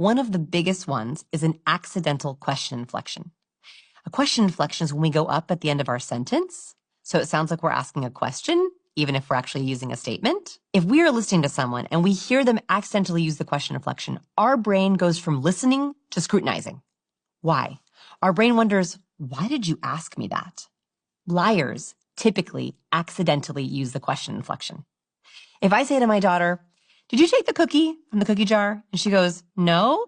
One of the biggest ones is an accidental question inflection. A question inflection is when we go up at the end of our sentence, so it sounds like we're asking a question, even if we're actually using a statement. If we are listening to someone and we hear them accidentally use the question inflection, our brain goes from listening to scrutinizing. Why? Our brain wonders, why did you ask me that? Liars typically accidentally use the question inflection. If I say to my daughter, did you take the cookie from the cookie jar? And she goes, no.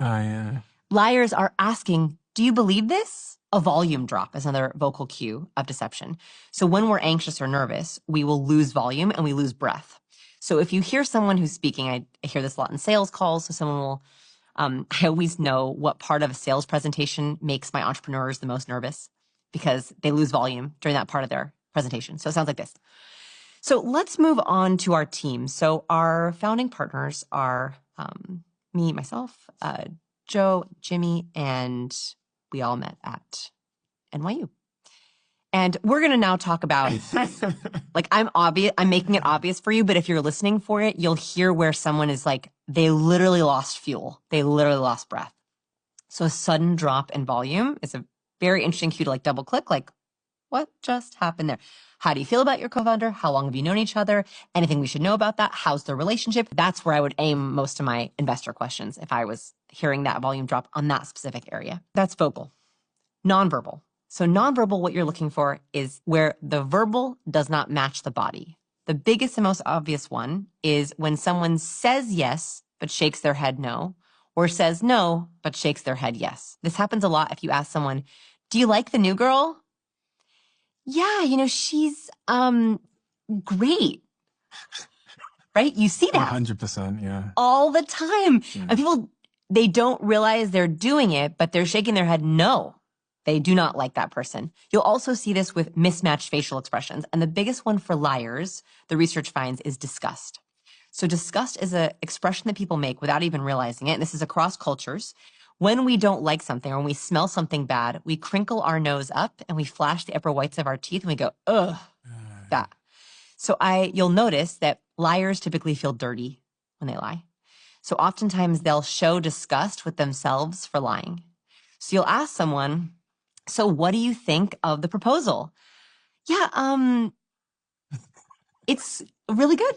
Yeah. Liars are asking, do you believe this? A volume drop is another vocal cue of deception. So when we're anxious or nervous, we will lose volume and we lose breath. So if you hear someone who's speaking, I hear this a lot in sales calls, so someone will, I always know what part of a sales presentation makes my entrepreneurs the most nervous because they lose volume during that part of their presentation. So it sounds like this. So let's move on to our team. So our founding partners are me, myself, Joe, Jimmy, and we all met at NYU. And we're going to now talk about, like, I'm making it obvious for you, but if you're listening for it, you'll hear where someone is like, they literally lost fuel. They literally lost breath. So a sudden drop in volume is a very interesting cue to like double click, like, what just happened there? How do you feel about your co-founder? How long have you known each other? Anything we should know about that? How's the relationship? That's where I would aim most of my investor questions if I was hearing that volume drop on that specific area. That's vocal. Nonverbal. So nonverbal, what you're looking for is where the verbal does not match the body. The biggest and most obvious one is when someone says yes, but shakes their head no, or says no, but shakes their head yes. This happens a lot if you ask someone, do you like the new girl? Yeah, she's great. Right? You see that 100%, yeah. all the time. Yeah. And people, they don't realize they're doing it, but they're shaking their head no. They do not like that person. You'll also see this with mismatched facial expressions. And the biggest one for liars, the research finds, is disgust. So disgust is an expression that people make without even realizing it. And this is across cultures. When we don't like something or when we smell something bad, we crinkle our nose up and we flash the upper whites of our teeth and we go, ugh, that. So you'll notice that liars typically feel dirty when they lie. So oftentimes they'll show disgust with themselves for lying. So you'll ask someone, so what do you think of the proposal? Yeah, it's really good.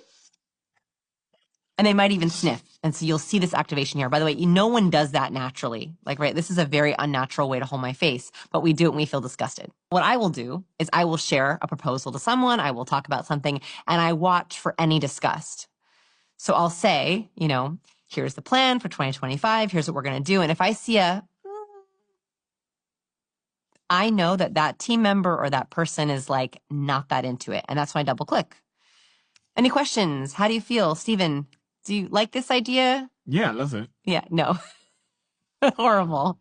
And they might even sniff. And so you'll see this activation here. By the way, no one does that naturally. Like, right, this is a very unnatural way to hold my face, but we do it when we feel disgusted. What I will do is I will share a proposal to someone. I will talk about something and I watch for any disgust. So I'll say, here's the plan for 2025. Here's what we're going to do. And if I see I know that team member or that person is like not that into it. And that's when I double click. Any questions? How do you feel? Steven, do you like this idea? Yeah, I love it. Yeah, no. Horrible.